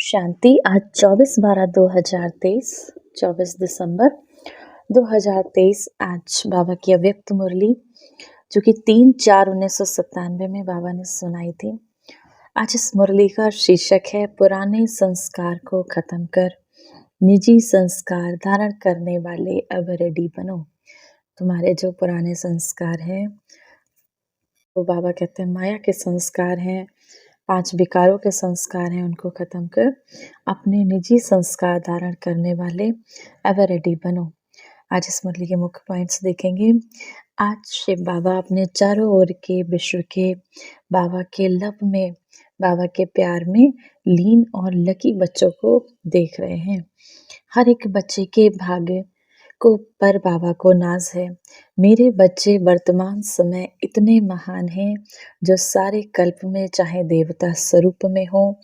शांति। आज 24/12/2023, 24 दिसंबर 2023। आज बाबा की अव्यक्त मुरली जो कि 3/4/1997 में बाबा ने सुनाई थी। आज इस मुरली का शीर्षक है पुराने संस्कार को खत्म कर निजी संस्कार धारण करने वाले अब रेडी बनो। तुम्हारे जो पुराने संस्कार हैं वो बाबा कहते हैं माया के संस्कार हैं, 5 विकारों के संस्कार हैं, उनको खत्म कर अपने निजी संस्कार धारण करने वाले एवर रेडी बनो। आज इस मुरली के मुख्य पॉइंट्स देखेंगे। आज शिव बाबा अपने चारों ओर के विश्व के बाबा के लब में, बाबा के प्यार में लीन और लकी बच्चों को देख रहे हैं। हर एक बच्चे के भाग्य को पर बाबा को नाज है। मेरे बच्चे वर्तमान समय इतने महान हैं जो सारे कल्प में चाहे देवता स्वरूप में हो,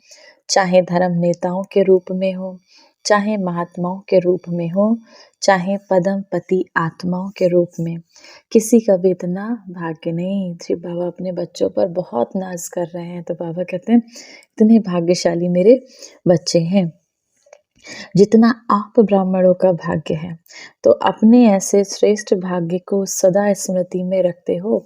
चाहे धर्म नेताओं के रूप में हो, चाहे महात्माओं के रूप में हो, चाहे पदमपति आत्माओं के रूप में, किसी का भी इतना भाग्य नहीं। शिव बाबा अपने बच्चों पर बहुत नाज कर रहे हैं। तो बाबा कहते हैं इतने भाग्यशाली मेरे बच्चे हैं जितना आप ब्राह्मणों का भाग्य है। तो अपने ऐसे श्रेष्ठ भाग्य को सदा स्मृति में रखते हो।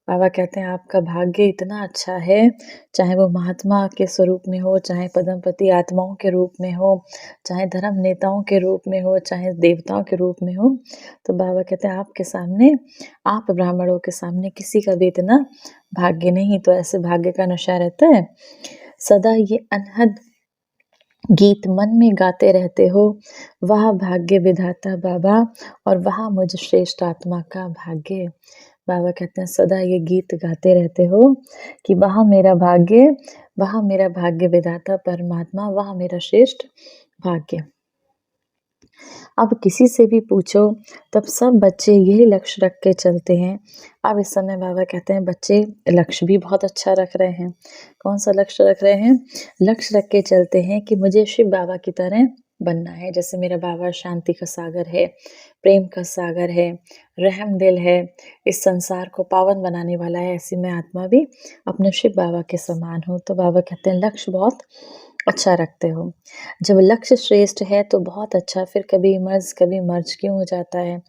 बाबा कहते हैं आपका भाग्य इतना अच्छा है, चाहे वो महात्मा के स्वरूप में हो, चाहे पद्मपति आत्माओं के रूप में हो, चाहे धर्म नेताओं के रूप में हो, चाहे देवताओं के रूप में हो। तो बाबा कहते हैं आपके सामने, आप ब्राह्मणों के सामने किसी का भी इतना भाग्य नहीं। तो ऐसे भाग्य का नशा रहता है। सदा ये अनहद गीत मन में गाते रहते हो, वह भाग्य विधाता बाबा और वह मुझ श्रेष्ठ आत्मा का भाग्य। बाबा कहते हैं सदा ये गीत गाते रहते हो कि वह मेरा भाग्य विधाता परमात्मा, वह मेरा श्रेष्ठ भाग्य। अब किसी से भी पूछो तब सब बच्चे यही लक्ष्य रख के चलते हैं। अब इस समय बाबा कहते हैं बच्चे लक्ष्य भी बहुत अच्छा रख रहे हैं। कौन सा लक्ष्य रख रहे हैं? लक्ष्य रख के चलते हैं कि मुझे शिव बाबा की तरह बनना है। जैसे मेरा बाबा शांति का सागर है, प्रेम का सागर है, रहम दिल है, इस संसार को पावन बनाने वाला है, ऐसी मैं आत्मा भी अपने शिव बाबा के समान हूँ। तो बाबा कहते हैं लक्ष्य बहुत अच्छा रखते हो। जब लक्ष्य श्रेष्ठ है तो बहुत अच्छा, फिर कभी मर्ज क्यों हो जाता है?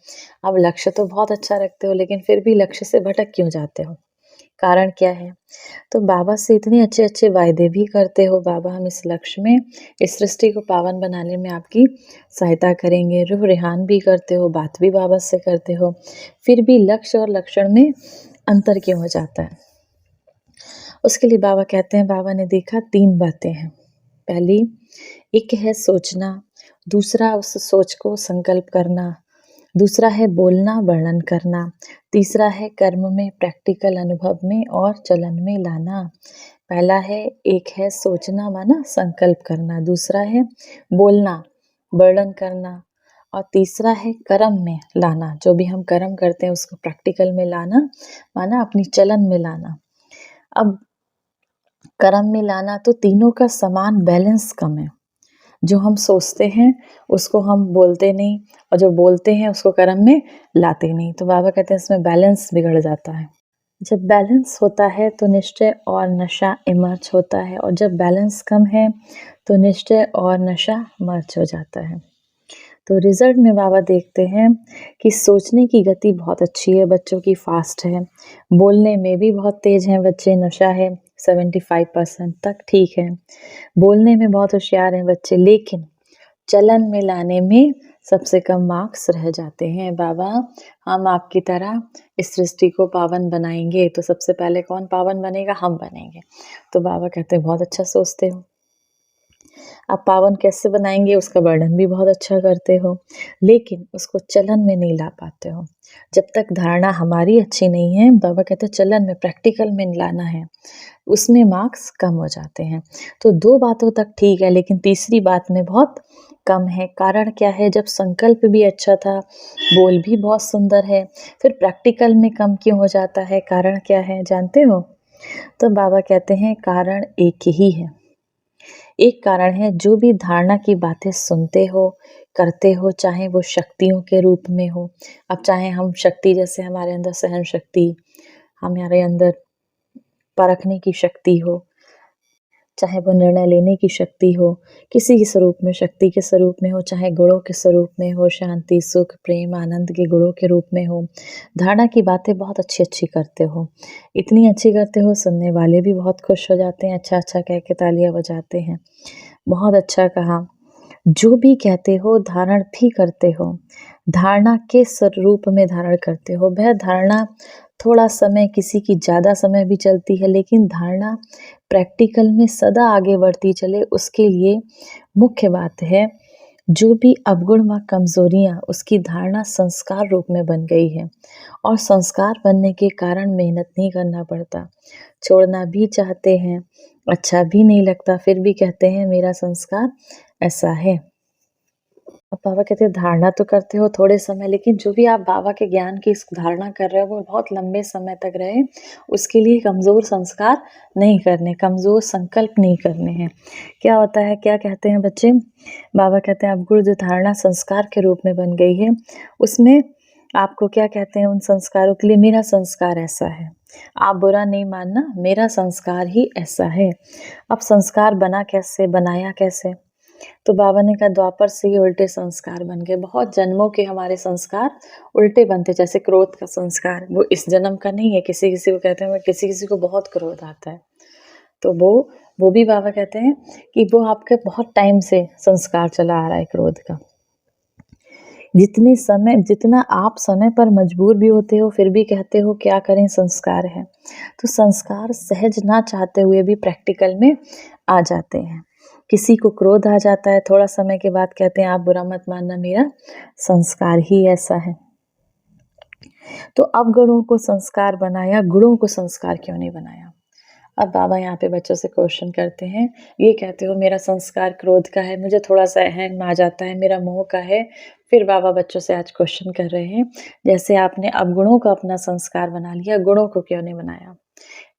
अब लक्ष्य तो बहुत अच्छा रखते हो लेकिन फिर भी लक्ष्य से भटक क्यों जाते हो? कारण क्या है? तो बाबा से इतने अच्छे वायदे भी करते हो, बाबा हम इस लक्ष्य में, इस सृष्टि को पावन बनाने में आपकी सहायता करेंगे। रूह रेहान भी करते हो, बात भी बाबा से करते हो, फिर भी लक्ष्य और लक्षण में अंतर क्यों हो जाता है? उसके लिए बाबा कहते हैं बाबा ने देखा 3 बातें हैं। पहली, एक है सोचना, दूसरा उस सोच को संकल्प करना, दूसरा है बोलना वर्णन करना, तीसरा है कर्म में प्रैक्टिकल अनुभव में और चलन में लाना। पहला है, एक है सोचना माना संकल्प करना, दूसरा है बोलना वर्णन करना और तीसरा है कर्म में लाना। जो भी हम कर्म करते हैं उसको प्रैक्टिकल में लाना माना अपनी चलन में लाना। अब कर्म में लाना तो तीनों का समान बैलेंस कम है। जो हम सोचते हैं उसको हम बोलते नहीं और जो बोलते हैं उसको कर्म में लाते नहीं। तो बाबा कहते हैं इसमें बैलेंस बिगड़ जाता है। जब बैलेंस होता है तो निश्चय और नशा इमर्ज होता है और जब बैलेंस कम है तो निश्चय और नशा मर्ज हो जाता है। तो रिजल्ट में बाबा देखते हैं कि सोचने की गति बहुत अच्छी है, बच्चों की फास्ट है, बोलने में भी बहुत तेज हैं बच्चे, नशा है 75% तक ठीक है, बोलने में बहुत होशियार हैं बच्चे, लेकिन चलन में लाने में सबसे कम मार्क्स रह जाते हैं। बाबा हम आपकी तरह इस सृष्टि को पावन बनाएंगे। तो सबसे पहले कौन पावन बनेगा? हम बनेंगे। तो बाबा कहते हैं बहुत अच्छा सोचते हो। आप पावन कैसे बनाएंगे उसका वर्णन भी बहुत अच्छा करते हो, लेकिन उसको चलन में नहीं ला पाते हो। जब तक धारणा हमारी अच्छी नहीं है, बाबा कहते हैं चलन में प्रैक्टिकल में लाना है, उसमें मार्क्स कम हो जाते हैं। तो 2 बातों तक ठीक है लेकिन तीसरी बात में बहुत कम है। कारण क्या है? जब संकल्प भी अच्छा था, बोल भी बहुत सुंदर है, फिर प्रैक्टिकल में कम क्यों हो जाता है? कारण क्या है जानते हो? तो बाबा कहते हैं कारण एक ही है। एक कारण है जो भी धारणा की बातें सुनते हो, करते हो, चाहे वो शक्तियों के रूप में हो। अब चाहे हम शक्ति, जैसे हमारे अंदर सहन शक्ति, हमारे अंदर परखने की शक्ति हो, चाहे वो निर्णय लेने की शक्ति हो, किसी के स्वरूप में, शक्ति के स्वरूप में हो, चाहे गुणों के स्वरूप में हो, शांति, सुख, प्रेम, आनंद के गुणों के रूप में हो। धारणा की बातें बहुत अच्छी-अच्छी करते हो। इतनी अच्छी करते हो, सुनने वाले भी बहुत खुश हो जाते हैं, अच्छा-अच्छा कह के तालियाँ बजाते हैं। बहुत अच्छा कहा। जो भी कहते हो धारण भी करते हो, धारणा के स्वरूप में धारण करते हो। वह धारणा थोड़ा समय, किसी की ज़्यादा समय भी चलती है, लेकिन धारणा प्रैक्टिकल में सदा आगे बढ़ती चले, उसके लिए मुख्य बात है जो भी अवगुण व कमज़ोरियाँ उसकी धारणा संस्कार रूप में बन गई है, और संस्कार बनने के कारण मेहनत नहीं करना पड़ता। छोड़ना भी चाहते हैं, अच्छा भी नहीं लगता, फिर भी कहते हैं मेरा संस्कार ऐसा है। अब बाबा कहते हैं धारणा तो करते हो थोड़े समय, लेकिन जो भी आप बाबा के ज्ञान की इस धारणा कर रहे हो वो बहुत लंबे समय तक रहे, उसके लिए कमज़ोर संस्कार नहीं करने, कमज़ोर संकल्प नहीं करने हैं। क्या होता है, क्या कहते हैं बच्चे? बाबा कहते हैं अवगुण जो धारणा संस्कार के रूप में बन गई है, उसमें आपको क्या कहते हैं उन संस्कारों के लिए? मेरा संस्कार ऐसा है। आप बुरा नहीं मानना, मेरा संस्कार ही ऐसा है। अब संस्कार बना कैसे, बनाया कैसे? तो बाबा ने कहा द्वापर से ही उल्टे संस्कार बन गए। बहुत जन्मों के हमारे संस्कार उल्टे बनते, जैसे क्रोध का संस्कार वो इस जन्म का नहीं है। किसी किसी को कहते हैं, किसी किसी को बहुत क्रोध आता है, तो वो भी बाबा कहते हैं कि वो आपके बहुत टाइम से संस्कार चला आ रहा है क्रोध का। जितना आप समय पर मजबूर भी होते हो, फिर भी कहते हो क्या करें, संस्कार है। तो संस्कार सहज ना चाहते हुए भी प्रैक्टिकल में आ जाते हैं। किसी को क्रोध आ जाता है, थोड़ा समय के बाद कहते हैं आप बुरा मत मानना, मेरा संस्कार ही ऐसा है। तो अब गुणों को संस्कार बनाया, गुणों को संस्कार क्यों नहीं बनाया? अब बाबा यहाँ पे बच्चों से क्वेश्चन करते हैं। ये कहते हो मेरा संस्कार क्रोध का है, मुझे थोड़ा सा अहम आ जाता है, मेरा मोह का है। फिर बाबा बच्चों से आज क्वेश्चन कर रहे हैं, जैसे आपने अवगुणों को अपना संस्कार बना लिया, गुणों को क्यों नहीं बनाया?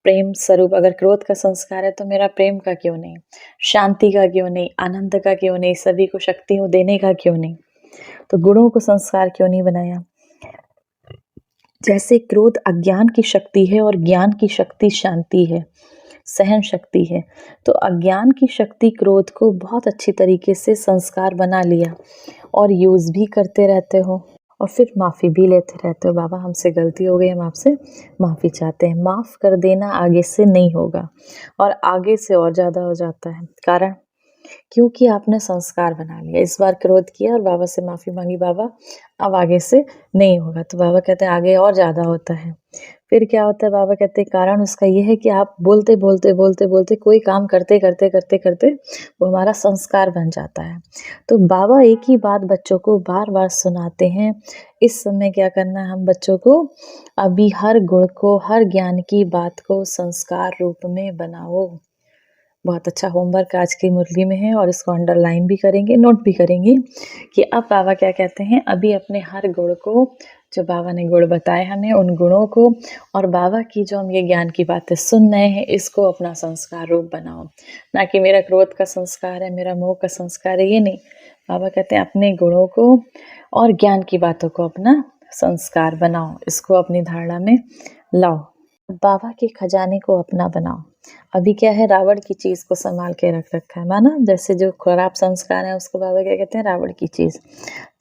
प्रेम स्वरूप अगर क्रोध का संस्कार है तो मेरा प्रेम का क्यों नहीं, शांति का क्यों नहीं, आनंद का क्यों नहीं, सभी को शक्ति देने का क्यों नहीं? तो गुणों को संस्कार क्यों नहीं बनाया? जैसे क्रोध अज्ञान की शक्ति है और ज्ञान की शक्ति शांति है, सहन शक्ति है। तो अज्ञान की शक्ति क्रोध को बहुत अच्छी तरीके से संस्कार बना लिया और यूज़ भी करते रहते हो, और फिर माफ़ी भी लेते रहते हो। बाबा हमसे गलती हो गई, हम आपसे माफ़ी चाहते हैं। माफ़ कर देना आगे से नहीं होगा, और आगे से और ज़्यादा हो जाता है। कारण क्योंकि आपने संस्कार बना लिया। इस बार क्रोध किया और बाबा से माफ़ी मांगी, बाबा अब आगे से नहीं होगा। तो बाबा कहते हैं आगे और ज़्यादा होता है। फिर क्या होता है? बाबा कहते हैं कारण उसका ये है कि आप बोलते बोलते बोलते बोलते कोई काम करते करते करते करते वो हमारा संस्कार बन जाता है। तो बाबा एक ही बात बच्चों को बार बार सुनाते हैं। इस समय क्या करना है हम बच्चों को? अभी हर गुण को, हर ज्ञान की बात को संस्कार रूप में बनाओ। बहुत अच्छा होमवर्क आज की मुरली में है, और इसको अंडरलाइन भी करेंगे, नोट भी करेंगे कि अब बाबा क्या कहते हैं। अभी अपने हर गुण को, जो बाबा ने गुण बताए हमें, उन गुणों को, और बाबा की जो हम ये ज्ञान की बातें सुन रहे हैं, इसको अपना संस्कार रूप बनाओ। ना कि मेरा क्रोध का संस्कार है, मेरा मोह का संस्कार है, ये नहीं। बाबा कहते हैं अपने गुणों को और ज्ञान की बातों को अपना संस्कार बनाओ, इसको अपनी धारणा में लाओ। बाबा के खजाने को अपना बनाओ। अभी क्या है, रावण की चीज़ को संभाल के रख रखा है, माना जैसे जो खराब संस्कार है उसको बाबा क्या कहते हैं, रावण की चीज़।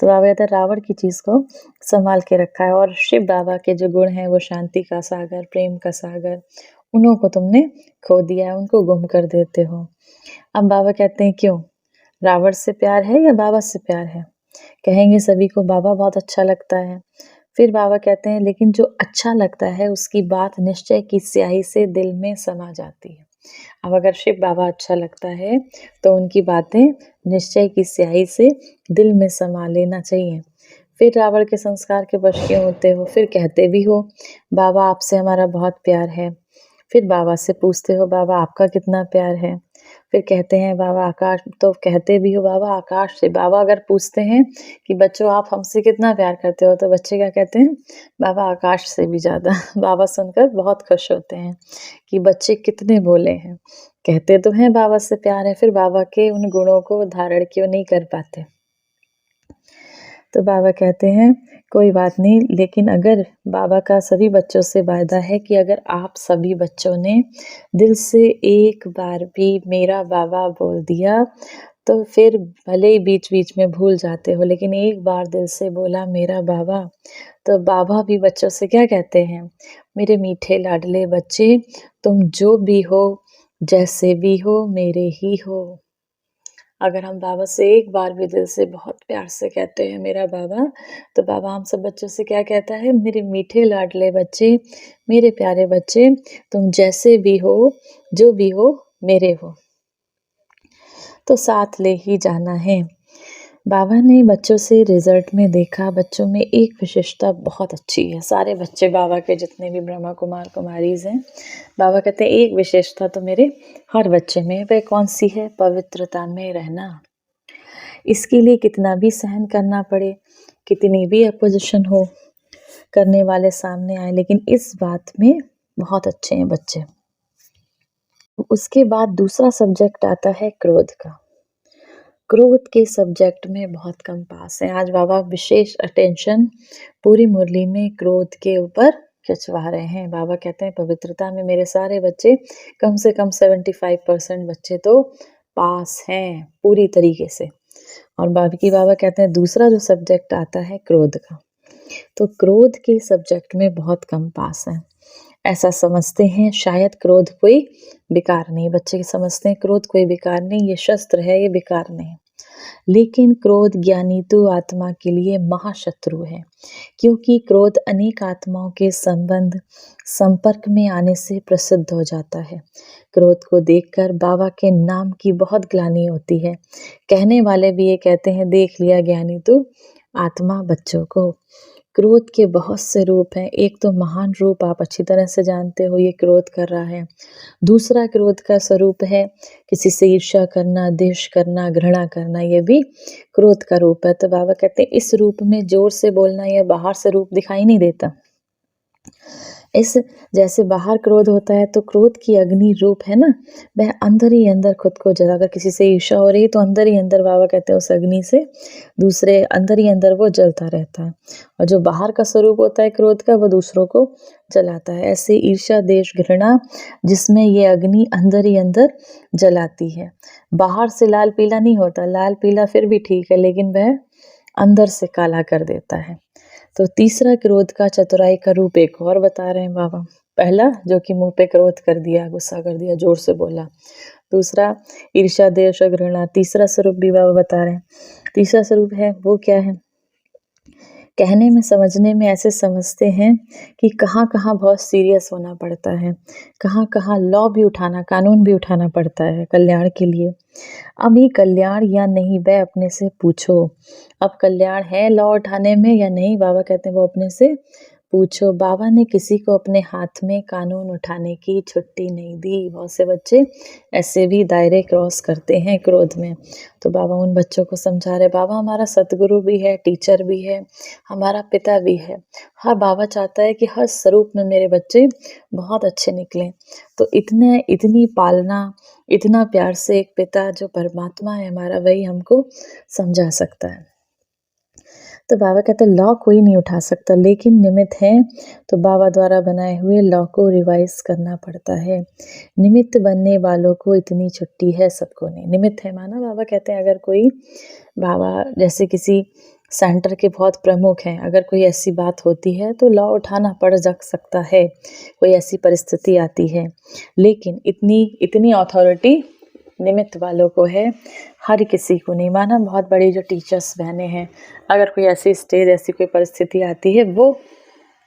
तो बाबा कहते हैं रावण की चीज़ को संभाल के रखा है, और शिव बाबा के जो गुण हैं वो शांति का सागर, प्रेम का सागर, उन्हों को तुमने खो दिया है, उनको गुम कर देते हो। अब बाबा कहते हैं क्यों? रावण से प्यार है या बाबा से प्यार है? कहेंगे सभी को बाबा बहुत अच्छा लगता है। फिर बाबा कहते हैं लेकिन जो अच्छा लगता है उसकी बात निश्चय की स्याही से दिल में समा जाती है। अब अगर शिव बाबा अच्छा लगता है तो उनकी बातें निश्चय की स्याही से दिल में समा लेना चाहिए। फिर रावण के संस्कार के वश क्यों होते हो? फिर कहते भी हो बाबा आपसे हमारा बहुत प्यार है। फिर बाबा से पूछते हो बाबा आपका कितना प्यार है? फिर कहते हैं बाबा आकाश, तो कहते भी हो बाबा आकाश से। बाबा अगर पूछते हैं कि बच्चों आप हमसे कितना प्यार करते हो, तो बच्चे क्या कहते हैं? बाबा आकाश से भी ज़्यादा। बाबा सुनकर बहुत खुश होते हैं कि बच्चे कितने भोले हैं। कहते तो हैं बाबा से प्यार है, फिर बाबा के उन गुणों को धारण क्यों नहीं कर पाते? तो बाबा कहते हैं कोई बात नहीं, लेकिन अगर बाबा का सभी बच्चों से वादा है कि अगर आप सभी बच्चों ने दिल से एक बार भी मेरा बाबा बोल दिया, तो फिर भले ही बीच-बीच में भूल जाते हो, लेकिन एक बार दिल से बोला मेरा बाबा, तो बाबा भी बच्चों से क्या कहते हैं, मेरे मीठे लाडले बच्चे, तुम जो भी हो, जैसे भी हो, मेरे ही हो। अगर हम बाबा से एक बार भी दिल से बहुत प्यार से कहते हैं मेरा बाबा, तो बाबा हम सब बच्चों से क्या कहता है, मेरे मीठे लाडले बच्चे, मेरे प्यारे बच्चे, तुम जैसे भी हो, जो भी हो, मेरे हो। तो साथ ले ही जाना है। बाबा ने बच्चों से रिजल्ट में देखा, बच्चों में एक विशेषता बहुत अच्छी है। सारे बच्चे बाबा के जितने भी ब्रह्मा कुमार कुमारीज हैं, बाबा कहते हैं एक विशेषता तो मेरे हर बच्चे में है। वह कौन सी है? पवित्रता में रहना। इसके लिए कितना भी सहन करना पड़े, कितनी भी अपोजिशन हो, करने वाले सामने आए, लेकिन इस बात में बहुत अच्छे हैं बच्चे। उसके बाद दूसरा सब्जेक्ट आता है क्रोध का। क्रोध के सब्जेक्ट में बहुत कम पास हैं। आज बाबा विशेष अटेंशन पूरी मुरली में क्रोध के ऊपर खिंचवा रहे हैं। बाबा कहते हैं पवित्रता में मेरे सारे बच्चे, कम से कम 75% बच्चे तो पास हैं पूरी तरीके से। और बाकी बाबा कहते हैं दूसरा जो सब्जेक्ट आता है क्रोध का, तो क्रोध के सब्जेक्ट में बहुत कम पास हैं। ऐसा समझते हैं शायद क्रोध कोई बेकार नहीं, बच्चे समझते हैं क्रोध कोई बेकार नहीं, ये शस्त्र है, ये बेकार नहीं। लेकिन क्रोध ज्ञानी तो आत्मा के लिए महाशत्रु है, क्योंकि क्रोध अनेक आत्माओं के संपर्क में आने से प्रसिद्ध हो जाता है। क्रोध को देखकर बाबा के नाम की बहुत ग्लानि होती है। कहने वाले भी ये कहते हैं, देख लिया ज्ञानी तू आत्मा बच्चों को। क्रोध के बहुत से रूप हैं। एक तो महान रूप आप अच्छी तरह से जानते हो, ये क्रोध कर रहा है। दूसरा क्रोध का स्वरूप है किसी से ईर्ष्या करना, द्वेष करना, घृणा करना, ये भी क्रोध का रूप है। तो बाबा कहते हैं इस रूप में जोर से बोलना या बाहर से रूप दिखाई नहीं देता। इस जैसे बाहर क्रोध होता है तो क्रोध की अग्नि रूप है ना, वह अंदर ही अंदर खुद को जला, अगर किसी से ईर्ष्या हो रही है तो अंदर ही अंदर बाबा कहते हैं उस अग्नि से दूसरे अंदर ही अंदर वो जलता रहता है, और जो बाहर का स्वरूप होता है क्रोध का वो दूसरों को जलाता है। ऐसे ईर्ष्या देश घृणा जिसमें ये अग्नि अंदर ही अंदर जलाती है, बाहर से लाल पीला नहीं होता, लाल पीला फिर भी ठीक है, लेकिन वह अंदर से काला कर देता है। तो तीसरा क्रोध का चतुराई का रूप एक और बता रहे हैं बाबा। पहला जो कि मुंह पे क्रोध कर दिया, गुस्सा कर दिया, जोर से बोला। दूसरा ईर्ष्या द्वेष घृणा। तीसरा स्वरूप भी बाबा बता रहे हैं। तीसरा स्वरूप है वो क्या है, कहने में समझने में ऐसे समझते हैं कि कहाँ कहाँ बहुत सीरियस होना पड़ता है, कहाँ कहाँ लॉ भी उठाना, कानून भी उठाना पड़ता है कल्याण के लिए। अब ये कल्याण या नहीं वह अपने से पूछो। अब कल्याण है लॉ उठाने में या नहीं, बाबा कहते हैं वो अपने से पूछो। बाबा ने किसी को अपने हाथ में कानून उठाने की छुट्टी नहीं दी। बहुत से बच्चे ऐसे भी दायरे क्रॉस करते हैं क्रोध में। तो बाबा उन बच्चों को समझा रहे, बाबा हमारा सतगुरु भी है, टीचर भी है, हमारा पिता भी है। हर बाबा चाहता है कि हर स्वरूप में मेरे बच्चे बहुत अच्छे निकलें। तो इतनी पालना, इतना प्यार से एक पिता जो परमात्मा है हमारा, वही हमको समझा सकता है। तो बाबा कहते हैं लॉ कोई नहीं उठा सकता, लेकिन निमित्त है, तो बाबा द्वारा बनाए हुए लॉ को रिवाइज करना पड़ता है। निमित्त बनने वालों को इतनी छुट्टी है, सबको नहीं। निमित्त है माना बाबा कहते हैं अगर कोई, बाबा जैसे किसी सेंटर के बहुत प्रमुख हैं, अगर कोई ऐसी बात होती है तो लॉ उठाना पड़ जा सकता है, कोई ऐसी परिस्थिति आती है, लेकिन इतनी अथॉरिटी निमित्त वालों को है, हर किसी को नहीं। माना बहुत बड़ी जो टीचर्स बहनें हैं, अगर कोई ऐसी स्टेज, ऐसी कोई परिस्थिति आती है, वो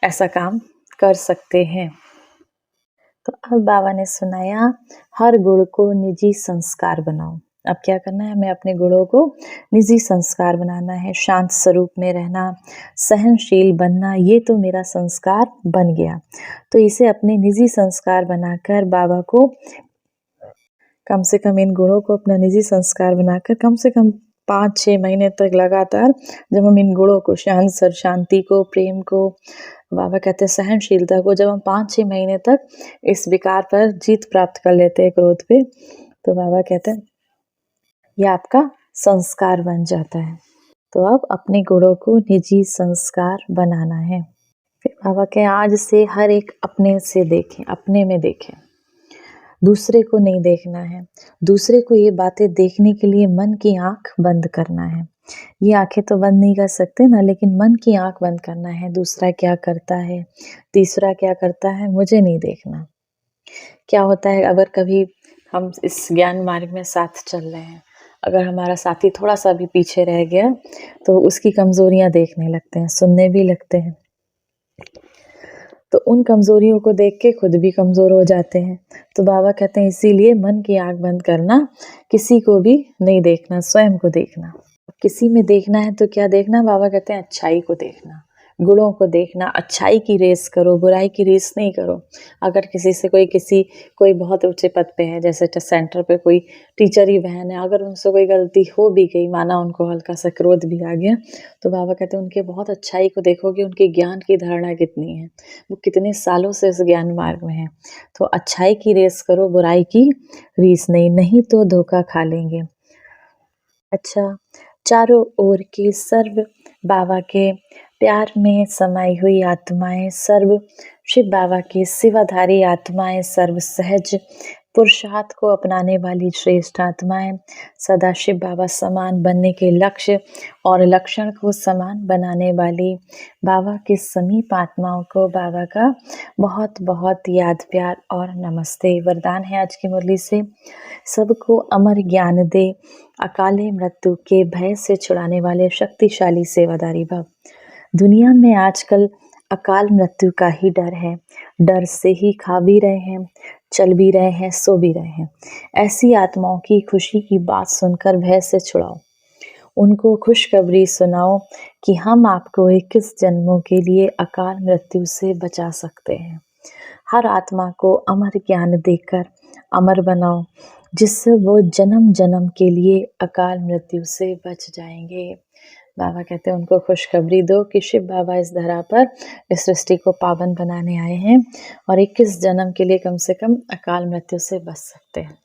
ऐसा काम कर सकते हैं। तो अब बाबा ने सुनाया हर गुण को निजी संस्कार बनाओ। अब क्या करना है, हमें अपने गुणों को निजी संस्कार बनाना है। शांत स्वरूप में रहना, सहनशील बनना, ये तो मेरा संस्कार बन गया। तो इसे अपने निजी संस्कार बनाकर बाबा को कम से कम इन गुणों को अपना निजी संस्कार बनाकर कम से कम 5-6 महीने तक लगातार, जब हम इन गुणों को, शांति को, प्रेम को, बाबा कहते हैं सहनशीलता को, जब हम 5-6 महीने तक इस विकार पर जीत प्राप्त कर लेते हैं क्रोध पे, तो बाबा कहते हैं ये आपका संस्कार बन जाता है। तो अब अपने गुणों को निजी संस्कार बनाना है। फिर बाबा के आज से हर एक अपने से देखें, अपने में देखें, दूसरे को नहीं देखना है। दूसरे को ये बातें देखने के लिए मन की आँख बंद करना है। ये आँखें तो बंद नहीं कर सकते ना, लेकिन मन की आँख बंद करना है। दूसरा क्या करता है, तीसरा क्या करता है, मुझे नहीं देखना। क्या होता है अगर कभी हम इस ज्ञान मार्ग में साथ चल रहे हैं, अगर हमारा साथी थोड़ा-सा भी पीछे रह गया, तो उसकी कमज़ोरियाँ देखने लगते हैं, सुनने भी लगते हैं। तो उन कमज़ोरियों को देख के खुद भी कमज़ोर हो जाते हैं। तो बाबा कहते हैं इसीलिए मन की आँख बंद करना, किसी को भी नहीं देखना, स्वयं को देखना। किसी में देखना है तो क्या देखना, बाबा कहते हैं अच्छाई को देखना, गुणों को देखना, अच्छाई की रेस करो, बुराई की रेस नहीं करो। अगर किसी से कोई बहुत ऊँचे पद पे है, जैसे सेंटर पे कोई टीचर ही बहन है, अगर उनसे कोई गलती हो भी गई, माना उनको हल्का-सा क्रोध भी आ गया, तो बाबा कहते हैं उनके बहुत अच्छाई को देखोगे, उनके ज्ञान की धारणा कितनी है, वो कितने सालों से इस ज्ञान मार्ग में हैं। तो अच्छाई की रेस करो, बुराई की रीस नहीं, नहीं तो धोखा खा लेंगे। अच्छा, चारों ओर के सर्व बाबा के प्यार में समाई हुई आत्माएँ, सर्व शिव बाबा की सेवाधारी आत्माएँ, सर्व सहज पुरुषार्थ को अपनाने वाली श्रेष्ठ आत्माएँ, सदा शिव बाबा समान बनने के लक्ष्य और लक्षण को समान बनाने वाली बाबा के समीप आत्माओं को बाबा का बहुत-बहुत याद, प्यार और नमस्ते। वरदान है आज की मुरली से, सबको अमर ज्ञान दे, अकाले मृत्यु के भय से छुड़ाने वाले शक्तिशाली सेवादारी भव। दुनिया में आजकल अकाल मृत्यु का ही डर है। डर से ही खा भी रहे हैं, चल भी रहे हैं, सो भी रहे हैं। ऐसी आत्माओं की खुशी की बात सुनकर भय से छुड़ाओ। उनको खुशखबरी सुनाओ कि हम आपको 21 जन्मों के लिए अकाल मृत्यु से बचा सकते हैं। हर आत्मा को अमर ज्ञान देकर अमर बनाओ, जिससे वो जन्म-जन्म के लिए अकाल मृत्यु से बच जाएँगे। बाबा कहते हैं उनको खुशखबरी दो कि शिव बाबा इस धरा पर इस सृष्टि को पावन बनाने आए हैं और 21 जन्म के लिए कम से कम अकाल मृत्यु से बच सकते हैं।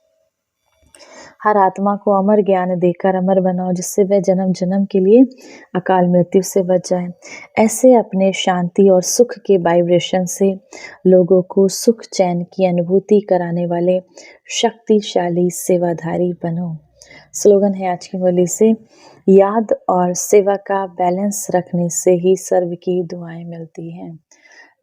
हर आत्मा को अमर ज्ञान देकर अमर बनाओ, जिससे वह जन्म-जन्म के लिए अकाल मृत्यु से बच जाए। ऐसे अपने शांति और सुख के वाइब्रेशन से लोगों को सुख चैन की अनुभूति कराने वाले शक्तिशाली सेवाधारी बनो। स्लोगन है आज की मुरली से, याद और सेवा का बैलेंस रखने से ही सर्व की दुआएं मिलती हैं।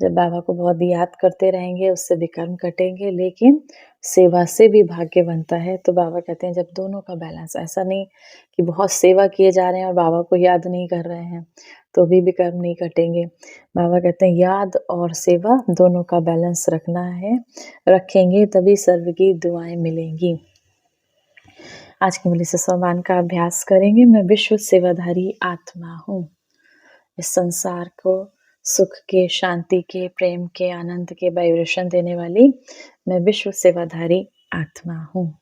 जब बाबा को बहुत याद करते रहेंगे, उससे विकर्म कटेंगे, लेकिन सेवा से भी भाग्य बनता है। तो बाबा कहते हैं जब दोनों का बैलेंस, ऐसा नहीं कि बहुत सेवा किए जा रहे हैं और बाबा को याद नहीं कर रहे हैं, तो भी विकर्म नहीं कटेंगे। बाबा कहते हैं याद और सेवा दोनों का बैलेंस रखना है, रखेंगे तभी सर्व की दुआएं मिलेंगी। आज की मुरली से सोमवार का अभ्यास करेंगे। मैं विश्व सेवाधारी आत्मा हूँ। इस संसार को सुख के, शांति के, प्रेम के, आनंद के वाइब्रेशन देने वाली मैं विश्व सेवाधारी आत्मा हूँ।